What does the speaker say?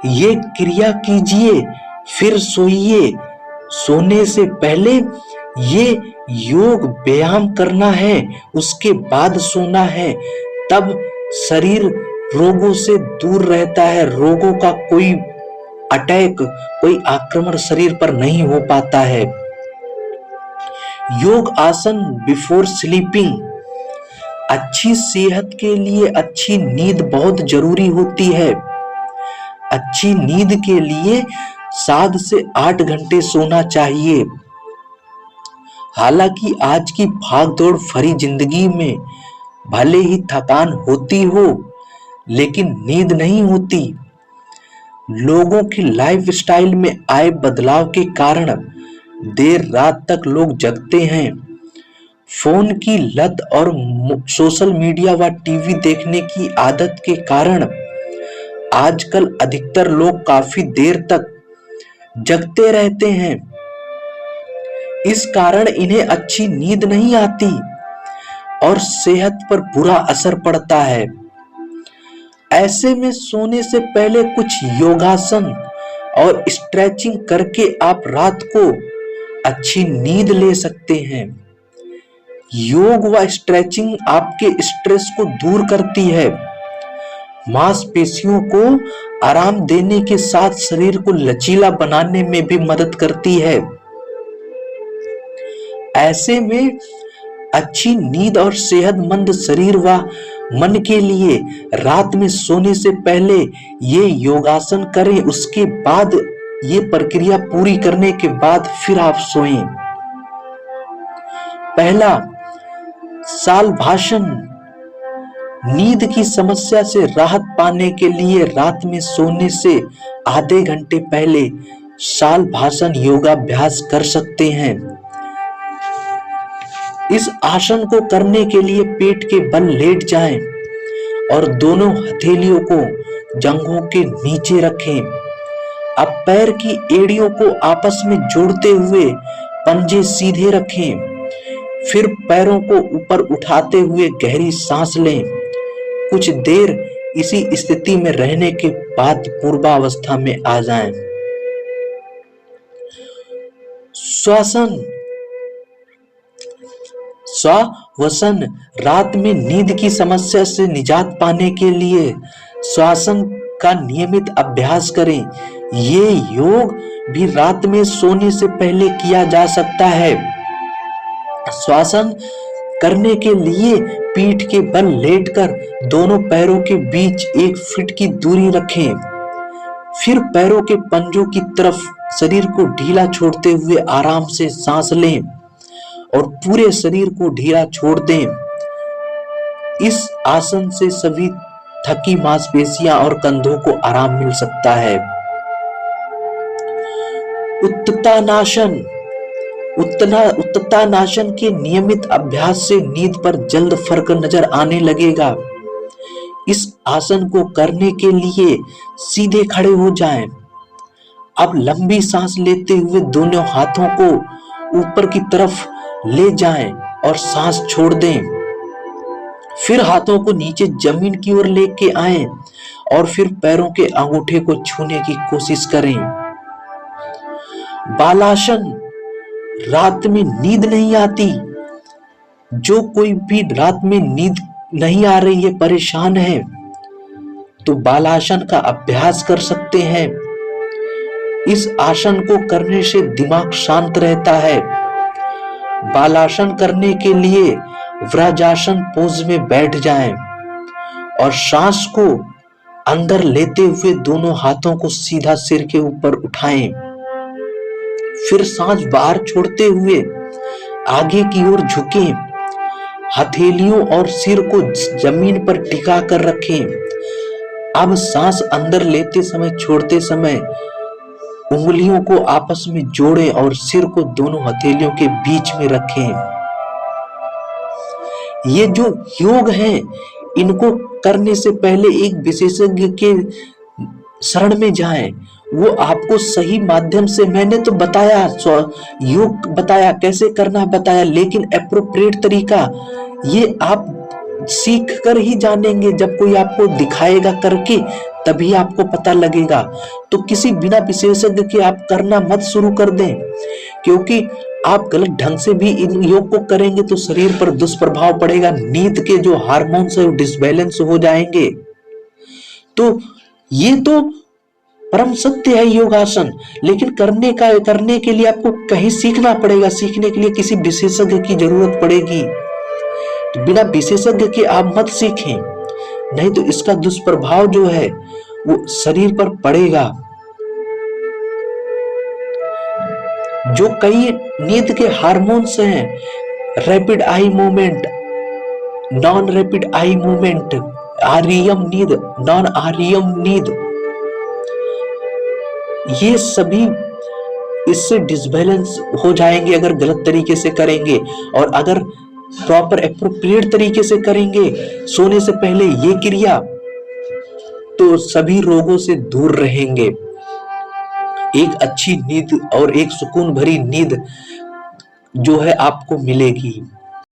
ये क्रिया कीजिए फिर सोइए। सोने से पहले ये योग व्यायाम करना है, उसके बाद सोना है। तब शरीर रोगों से दूर रहता है। रोगों का कोई अटैक, कोई आक्रमण शरीर पर नहीं हो पाता है। योग आसन बिफोर स्लीपिंग। अच्छी सेहत के लिए अच्छी नींद बहुत जरूरी होती है। अच्छी नींद के लिए 7 से 8 घंटे सोना चाहिए। हालांकि आज की भागदौड़ भरी जिंदगी में भले ही थकान होती हो, लेकिन नींद नहीं होती। लोगों की लाइफस्टाइल में आए बदलाव के कारण देर रात तक लोग जगते हैं। फोन की लत और सोशल मीडिया व टीवी देखने की आदत के कारण आजकल अधिकतर लोग काफी देर तक जगते रहते हैं। इस कारण इन्हें अच्छी नींद नहीं आती और सेहत पर बुरा असर पड़ता है। ऐसे में सोने से पहले कुछ योगासन और स्ट्रेचिंग करके आप रात को अच्छी नींद ले सकते हैं। योग व स्ट्रेचिंग आपके स्ट्रेस को दूर करती है, मांसपेशियों को आराम देने के साथ शरीर को लचीला बनाने में भी मदद करती है। ऐसे में अच्छी नींद और सेहतमंद शरीर व मन के लिए रात में सोने से पहले ये योगासन करें। उसके बाद ये प्रक्रिया पूरी करने के बाद फिर आप सोएं। पहला, सालभासन। नींद की समस्या से राहत पाने के लिए रात में सोने से आधे घंटे पहले सालभासन योगाभ्यास कर सकते हैं। इस आसन को करने के लिए पेट के बल लेट जाएं और दोनों हथेलियों को जांघों के नीचे रखें। अब पैर की एड़ियों को आपस में जोड़ते हुए पंजे सीधे रखें। फिर पैरों को ऊपर उठाते हुए गहरी सांस लें। कुछ देर इसी स्थिति में रहने के बाद पूर्वावस्था में आ जाएं। श्वासन। श्वासन। रात में नींद की समस्या से निजात पाने के लिए श्वासन का नियमित अभ्यास करें। ये योग भी रात में सोने से पहले किया जा सकता है। श्वासन करने के लिए पीठ के बल लेटकर दोनों पैरों के बीच 1 फीट की दूरी रखें। फिर पैरों के पंजों की तरफ शरीर को ढीला छोड़ते हुए आराम से सांस लें और पूरे शरीर को ढीला छोड़ दें। इस आसन से सभी थकी मांसपेशियां और कंधों को आराम मिल सकता है। उत्तानासन। उत्तानासन के नियमित अभ्यास से नींद पर जल्द फर्क नजर आने लगेगा। इस आसन को करने के लिए सीधे खड़े हो जाएं। अब लंबी सांस लेते हुए दोनों हाथों को ऊपर की तरफ ले जाएं और सांस छोड़ दें। फिर हाथों को नीचे जमीन की ओर लेके आएं और फिर पैरों के अंगूठे को छूने की कोशिश करें। बालासन। रात में नींद नहीं आती। जो कोई भी रात में नींद नहीं आ रही है, परेशान है, तो बालासन का अभ्यास कर सकते हैं। इस आसन को करने से दिमाग शांत रहता है। बालासन करने के लिए वज्रासन पोज में बैठ जाएं और सांस को अंदर लेते हुए दोनों हाथों को सीधा सिर के ऊपर उठाएं। फिर सांस बाहर छोड़ते हुए आगे की ओर झुकें। हथेलियों और सिर को जमीन पर टिका कर रखें। अब सांस अंदर लेते समय छोड़ते समय उंगलियों को आपस में जोड़ें और सिर को दोनों हथेलियों के बीच में रखें। ये जो योग है, इनको करने से पहले एक विशेषज्ञ के शरण में जाएं। वो आपको सही माध्यम से, मैंने तो बताया, योग बताया, कैसे करना बताया, लेकिन एप्रोप्रिएट तरीका ये आप सीख कर ही जानेंगे। जब कोई आपको दिखाएगा करके, तभी आपको पता लगेगा। तो किसी बिना विशेषज्ञ के आप करना मत शुरू कर दें, क्योंकि आप गलत ढंग से भी इन योग को करेंगे तो शरीर पर दुष्प्रभाव पड़ेगा। नींद के जो हार्मोन्स है वो डिसबैलेंस हो जाएंगे। तो ये तो परम सत्य है योगासन, लेकिन करने के लिए आपको कहीं सीखना पड़ेगा। सीखने के लिए किसी विशेषज्ञ की जरूरत पड़ेगी। तो बिना विशेषज्ञ के आप मत सीखें, नहीं तो इसका दुष्प्रभाव जो है वो शरीर पर पड़ेगा। जो कई नींद के हार्मोन्स हैं, rapid eye movement, non rapid eye movement, REM नींद, नॉन आरईएम नींद, ये सभी इससे डिसबैलेंस हो जाएंगे अगर गलत तरीके से करेंगे। और अगर प्रॉपर एप्रोप्रिएट तरीके से करेंगे सोने से पहले ये क्रिया, तो सभी रोगों से दूर रहेंगे। एक अच्छी नींद और एक सुकून भरी नींद जो है आपको मिलेगी।